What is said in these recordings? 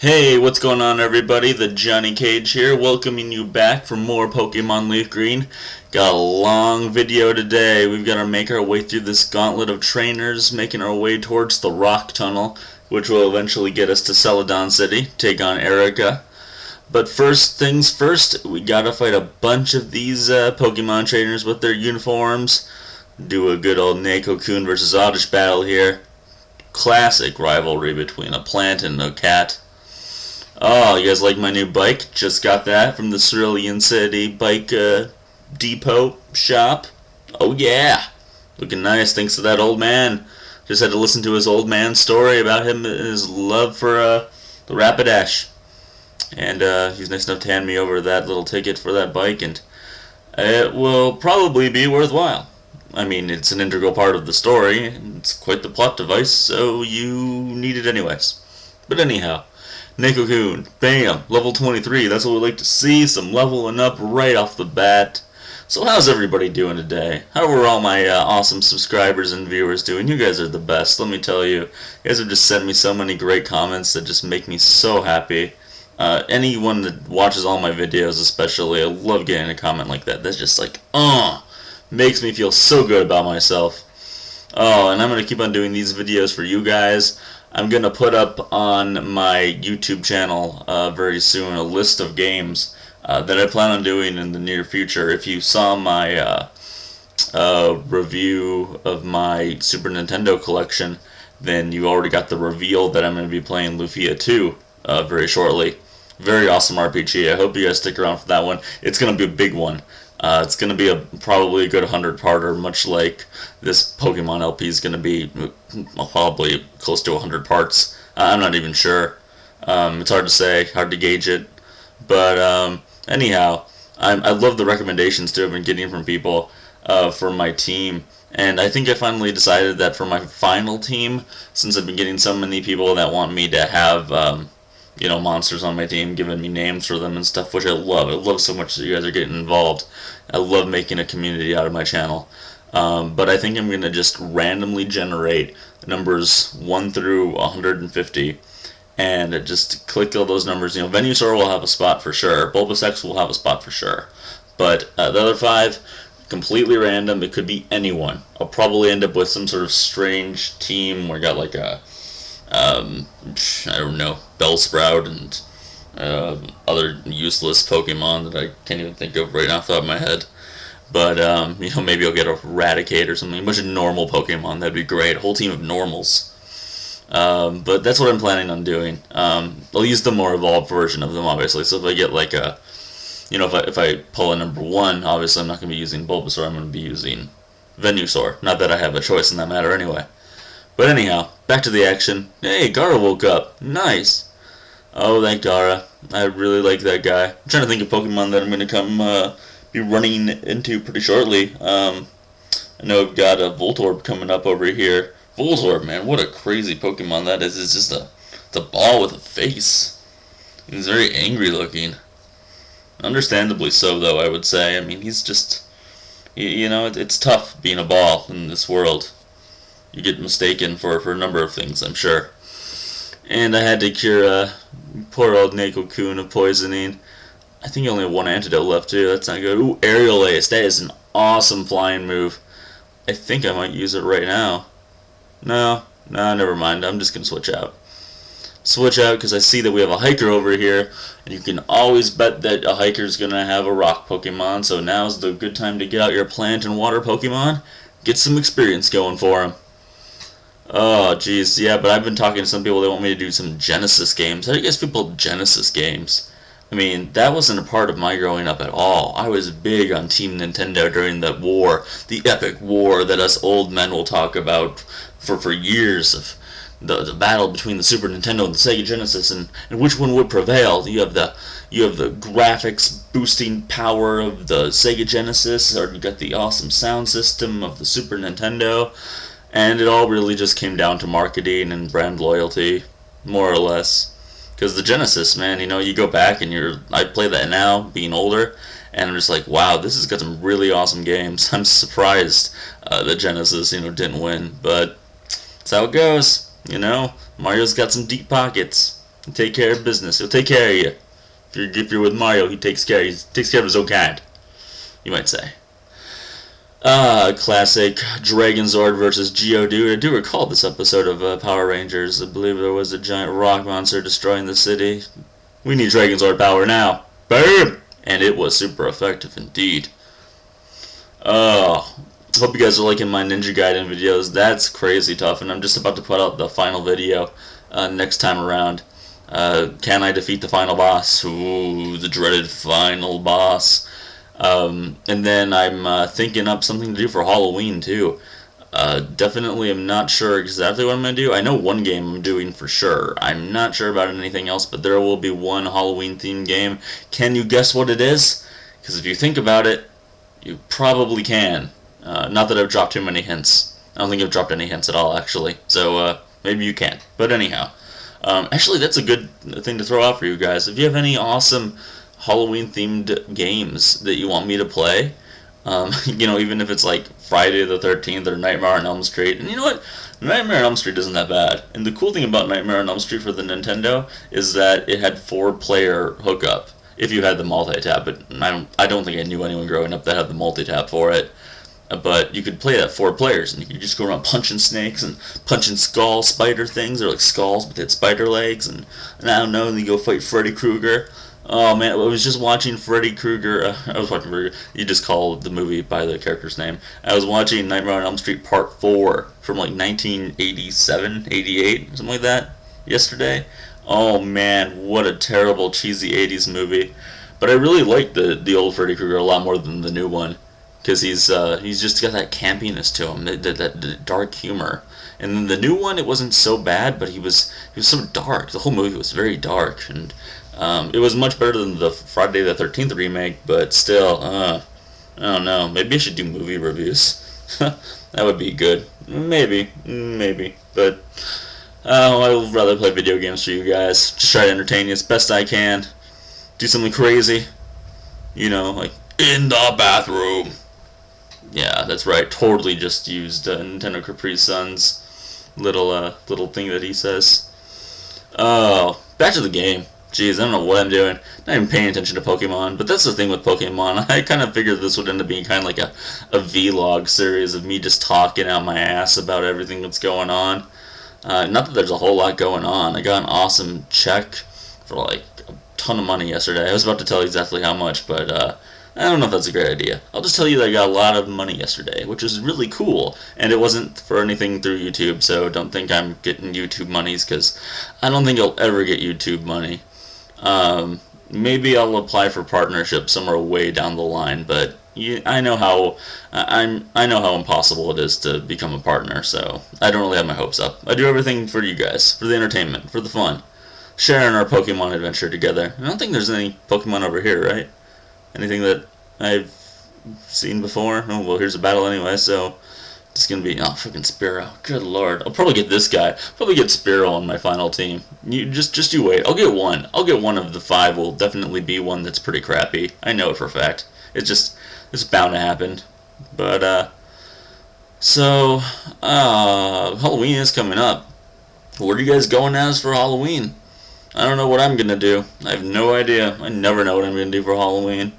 Hey, what's going on everybody? The Johnny Cage here, welcoming you back for more Pokemon Leaf Green. Got a long video today. We've got to make our way through this gauntlet of trainers, making our way towards the Rock Tunnel, which will eventually get us to Celadon City, take on Erica. But first things first, we gotta fight a bunch of these Pokemon trainers with their uniforms. Do a good old Neko-kun versus Oddish battle here. Classic rivalry between a plant and a cat. Oh, you guys like my new bike? Just got that from the Cerulean City Bike Depot shop. Oh yeah, looking nice thanks to that old man. Just had to listen to his old man story about him and his love for the Rapidash. And he's nice enough to hand me over that little ticket for that bike, and it will probably be worthwhile. I mean, it's an integral part of the story, and it's quite the plot device, so you need it anyways. But anyhow, Neko-kun, bam, level 23, that's what we like to see, some leveling up right off the bat. So how's everybody doing today? How are all my awesome subscribers and viewers doing? You guys are the best, let me tell you. You guys have just sent me so many great comments that just make me so happy. Anyone that watches all my videos especially, I love getting a comment like that. That's just like, makes me feel so good about myself. Oh, and I'm going to keep on doing these videos for you guys. I'm going to put up on my YouTube channel very soon a list of games that I plan on doing in the near future. If you saw my review of my Super Nintendo collection, then you already got the reveal that I'm going to be playing Lufia 2 very shortly. Very awesome RPG. I hope you guys stick around for that one. It's going to be a big one. It's going to be probably a good 100-parter, much like this Pokemon LP is going to be probably close to 100 parts. I'm not even sure. It's hard to say, hard to gauge it. But anyhow, I love the recommendations too I've been getting from people for my team. And I think I finally decided that for my final team, since I've been getting so many people that want me to have monsters on my team, giving me names for them and stuff, which I love. I love so much that you guys are getting involved. I love making a community out of my channel. But I think I'm going to just randomly generate numbers 1 through 150 and just click all those numbers. Venusaur will have a spot for sure. Bulbasaur will have a spot for sure. But the other 5, completely random. It could be anyone. I'll probably end up with some sort of strange team where I got like a I don't know, Bellsprout and other useless Pokemon that I can't even think of right off the top of my head. But maybe I'll get a Raticate or something. A bunch of normal Pokemon, that'd be great. A whole team of normals. But that's what I'm planning on doing. I'll use the more evolved version of them, obviously. So if I get like a, if I pull a number 1, obviously I'm not going to be using Bulbasaur. I'm going to be using Venusaur. Not that I have a choice in that matter, anyway. But anyhow, back to the action. Hey, Gara woke up. Nice. Oh, thank Gara. I really like that guy. I'm trying to think of Pokemon that I'm going to come be running into pretty shortly. I know I've got a Voltorb coming up over here. Voltorb, man, what a crazy Pokemon that is. It's just it's a ball with a face. He's very angry looking. Understandably so, though, I would say. I mean, he's just, it's tough being a ball in this world. You get mistaken for a number of things, I'm sure. And I had to cure poor old Neko-kun of poisoning. I think I only have 1 antidote left too, that's not good. Ooh, Aerial Ace, that is an awesome flying move. I think I might use it right now. No, never mind, I'm just going to switch out. Switch out because I see that we have a hiker over here, and you can always bet that a hiker is going to have a rock Pokemon, so now's the good time to get out your plant and water Pokemon. Get some experience going for them. Oh, jeez, yeah, but I've been talking to some people that want me to do some Genesis games. How do you guys feel about Genesis games? I mean, that wasn't a part of my growing up at all. I was big on Team Nintendo during the war, the epic war that us old men will talk about for years of the battle between the Super Nintendo and the Sega Genesis, and which one would prevail. You have the graphics boosting power of the Sega Genesis, or you got the awesome sound system of the Super Nintendo. And it all really just came down to marketing and brand loyalty, more or less. Because the Genesis, man, you go back and I play that now, being older, and I'm just like, wow, this has got some really awesome games. I'm surprised the Genesis, didn't win, but that's how it goes, Mario's got some deep pockets. He'll take care of business. He'll take care of you. If you're with Mario, he takes care of his own kind, you might say. Classic Dragon Zord versus Geodude. I do recall this episode of Power Rangers. I believe there was a giant rock monster destroying the city. We need Dragon Zord power now. Boom! And it was super effective indeed. Oh, hope you guys are liking my Ninja Gaiden videos. That's crazy tough, and I'm just about to put out the final video next time around. Can I defeat the final boss? Ooh, the dreaded final boss. And then I'm thinking up something to do for Halloween too. Definitely am not sure exactly what I'm going to do. I know one game I'm doing for sure. I'm not sure about anything else, but there will be one Halloween themed game. Can you guess what it is? Because if you think about it, you probably can. Not that I've dropped too many hints. I don't think I've dropped any hints at all, actually. So maybe you can. But anyhow. Actually, that's a good thing to throw out for you guys. If you have any awesome Halloween-themed games that you want me to play, even if it's like Friday the 13th or Nightmare on Elm Street. And you know what? Nightmare on Elm Street isn't that bad. And the cool thing about Nightmare on Elm Street for the Nintendo is that it had 4-player hookup if you had the multi-tap. But I don't think I knew anyone growing up that had the multi-tap for it. But you could play that 4 players, and you could just go around punching snakes and punching spider things. They're like skulls, but they had spider legs, and I don't know, and you go fight Freddy Krueger. Oh man, I was just watching Freddy Krueger. You just call the movie by the character's name. I was watching Nightmare on Elm Street Part 4 from like 1987, 88, something like that, yesterday. Oh man, what a terrible, cheesy 80s movie. But I really like the old Freddy Krueger a lot more than the new one. Because he's just got that campiness to him, that dark humor. And then the new one, it wasn't so bad, but he was so dark. The whole movie was very dark, and it was much better than the Friday the 13th remake. But still, I don't know. Maybe I should do movie reviews. That would be good. Maybe. But I would rather play video games for you guys. Just try to entertain you as best I can. Do something crazy. Like in the bathroom. Yeah, that's right. Totally just used Nintendo Capri Sun's little thing that he says. Oh, back to the game. Jeez, I don't know what I'm doing. Not even paying attention to Pokemon. But that's the thing with Pokemon. I kind of figured this would end up being kind of like a vlog series of me just talking out my ass about everything that's going on. Not that there's a whole lot going on. I got an awesome check for like a ton of money yesterday. I was about to tell you exactly how much, but I don't know if that's a great idea. I'll just tell you that I got a lot of money yesterday, which is really cool. And it wasn't for anything through YouTube, so don't think I'm getting YouTube monies, because I don't think I'll ever get YouTube money. Maybe I'll apply for partnership somewhere way down the line, but I know how impossible it is to become a partner, so I don't really have my hopes up. I do everything for you guys, for the entertainment, for the fun. Sharing our Pokemon adventure together. I don't think there's any Pokemon over here, right? Anything that I've seen before? Oh, well, here's a battle anyway, so it's gonna be, fucking Spearow. Good lord. I'll probably get this guy. Probably get Spearow on my final team. You just you wait. I'll get one. I'll get one of the 5 will definitely be one that's pretty crappy. I know it for a fact. It's bound to happen. But, Halloween is coming up. What are you guys going as for Halloween? I don't know what I'm gonna do. I have no idea. I never know what I'm gonna do for Halloween.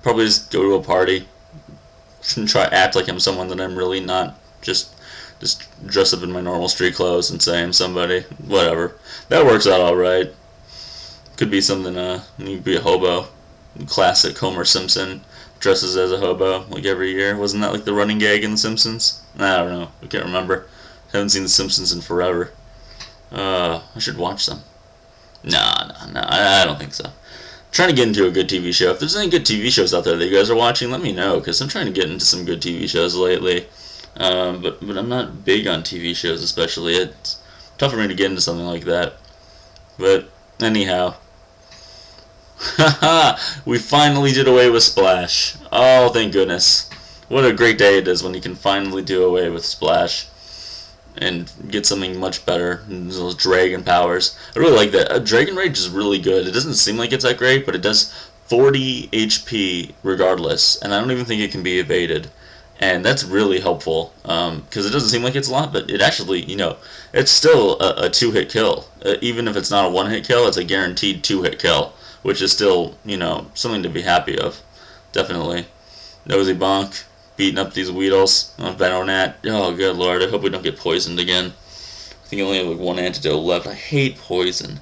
Probably just go to a party. Shouldn't try to act like I'm someone that I'm really not. Just dress up in my normal street clothes and say I'm somebody. Whatever. That works out alright. Could be something, you could be a hobo. Classic Homer Simpson dresses as a hobo, like every year. Wasn't that like the running gag in The Simpsons? I don't know. I can't remember. Haven't seen The Simpsons in forever. I should watch them. No, I don't think so. Trying to get into a good TV show. If there's any good TV shows out there that you guys are watching, let me know, because I'm trying to get into some good TV shows lately. But I'm not big on TV shows, especially. It's tough for me to get into something like that. But anyhow, we finally did away with Splash. Oh, thank goodness! What a great day it is when you can finally do away with Splash and get something much better. Those dragon powers. I really like that. Dragon Rage is really good. It doesn't seem like it's that great, but it does 40 HP regardless, and I don't even think it can be evaded. And that's really helpful, because it doesn't seem like it's a lot, but it actually, it's still a 2-hit kill. Even if it's not a 1-hit kill, it's a guaranteed 2-hit kill, which is still, something to be happy of. Definitely. Nosy Bonk, beating up these Weedles. Venonat. Oh, good lord, I hope we don't get poisoned again. I think I only have like 1 antidote left. I hate poison.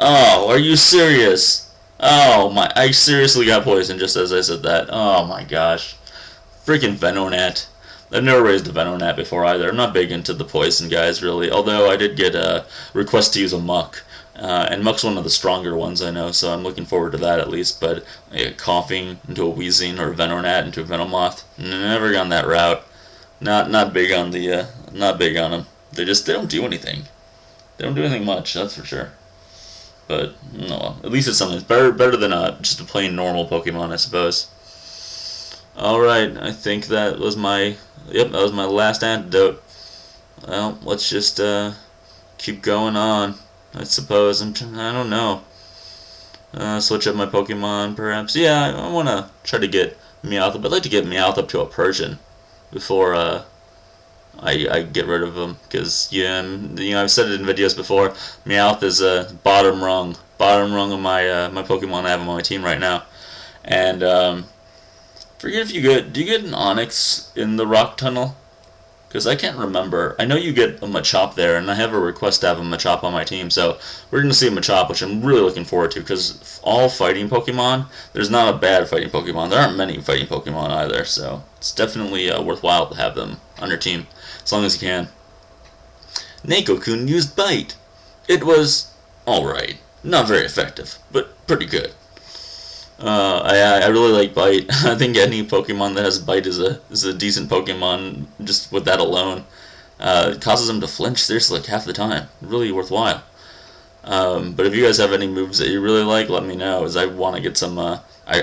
Oh, are you serious? Oh, I seriously got poisoned just as I said that. Oh my gosh. Freaking Venonat. I've never raised a Venonat before either. I'm not big into the poison guys, really. Although I did get a request to use a Muck. And Muck's one of the stronger ones I know, so I'm looking forward to that at least. But coughing into a Weezing or a Venonat into a Venomoth, never gone that route. Not big on the not big on them. They don't do anything. They don't do anything much, that's for sure. But no, well, at least it's something. It's better than just a plain normal Pokemon, I suppose. All right, I think that was my last antidote. Well, let's just keep going on. I suppose I don't know. Switch up my Pokemon, perhaps. Yeah, I want to try to get Meowth. I'd like to get Meowth up to a Persian before I get rid of him, because I've said it in videos before. Meowth is a bottom rung of my my Pokemon I have on my team right now, and forget if do you get an Onix in the Rock Tunnel? Because I can't remember. I know you get a Machop there, and I have a request to have a Machop on my team, so we're going to see a Machop, which I'm really looking forward to, because all fighting Pokemon, there's not a bad fighting Pokemon. There aren't many fighting Pokemon either, so it's definitely worthwhile to have them on your team, as long as you can. Neko-kun used Bite. It was alright. Not very effective, but pretty good. I really like Bite. I think any Pokemon that has Bite is a decent Pokemon just with that alone. It causes them to flinch seriously like half the time. Really worthwhile. But if you guys have any moves that you really like, let me know, as I want to get some. I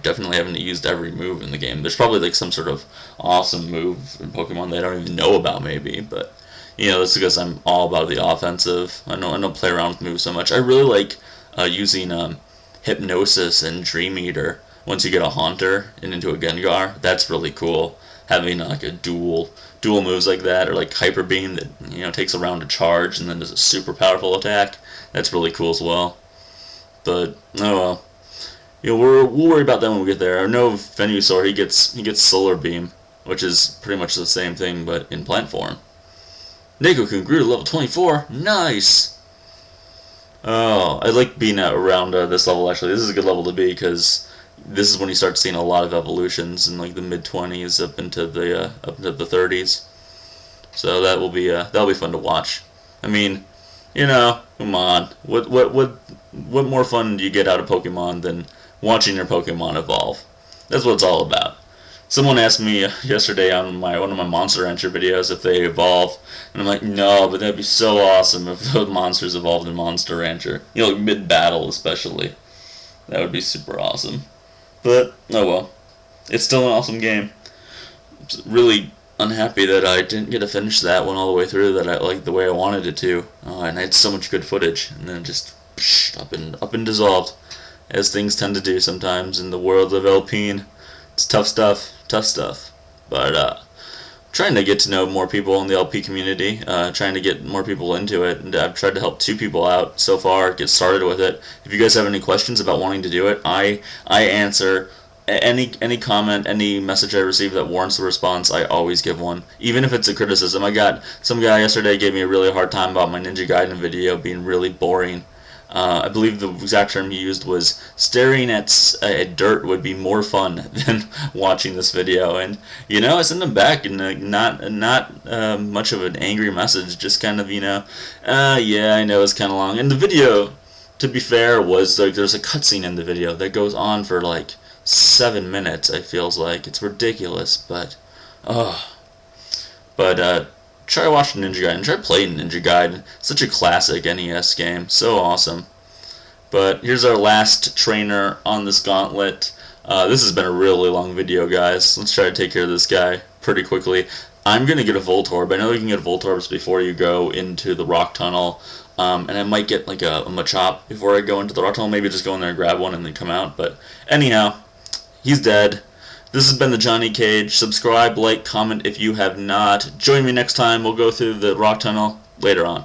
definitely haven't used every move in the game. There's probably like some sort of awesome move in Pokemon that I don't even know about, maybe. But that's because I'm all about the offensive. I don't play around with moves so much. I really like using Hypnosis and Dream Eater once you get a Haunter and into a Gengar. That's really cool. Having like a dual moves like that, or like Hyper Beam that takes a round to charge and then does a super powerful attack. That's really cool as well. But oh well, we'll worry about that when we get there. I know Venusaur, he gets Solar Beam, which is pretty much the same thing but in plant form. Neko-kun grew to level 24. Nice. Oh, I like being around this level, actually. This is a good level to be, because this is when you start seeing a lot of evolutions in like the mid-20s up into the 30s. So that'll be fun to watch. I mean, come on. What more fun do you get out of Pokemon than watching your Pokemon evolve? That's what it's all about. Someone asked me yesterday on one of my Monster Rancher videos if they evolve, and I'm like, no, but that'd be so awesome if those monsters evolved in Monster Rancher. Mid-battle especially. That would be super awesome. But, oh well. It's still an awesome game. I'm really unhappy that I didn't get to finish that one all the way through, that I liked the way I wanted it to. And I had so much good footage, and then just up and dissolved, as things tend to do sometimes in the world of Alpine. It's tough stuff. But trying to get to know more people in the LP community, trying to get more people into it, and I've tried to help 2 people out so far get started with it. If you guys have any questions about wanting to do it, I answer any comment, any message I receive that warrants a response. I always give one, even if it's a criticism. I got some guy yesterday gave me a really hard time about my Ninja Gaiden video being really boring. I believe the exact term he used was staring at dirt would be more fun than watching this video. And I sent him back and not much of an angry message, just kind of yeah, I know it's kind of long. And the video, to be fair, was like there's a cutscene in the video that goes on for like 7 minutes. I feels like it's ridiculous, but try watching Ninja Gaiden. Try playing Ninja Gaiden. Such a classic NES game. So awesome. But here's our last trainer on this gauntlet. This has been a really long video, guys. Let's try to take care of this guy pretty quickly. I'm going to get a Voltorb. I know you can get Voltorbs before you go into the Rock Tunnel. And I might get like a Machop before I go into the Rock Tunnel. Maybe just go in there and grab one and then come out. But anyhow, he's dead. This has been the Johnny Cage. Subscribe, like, comment if you have not. Join me next time. We'll go through the rock tunnel later on.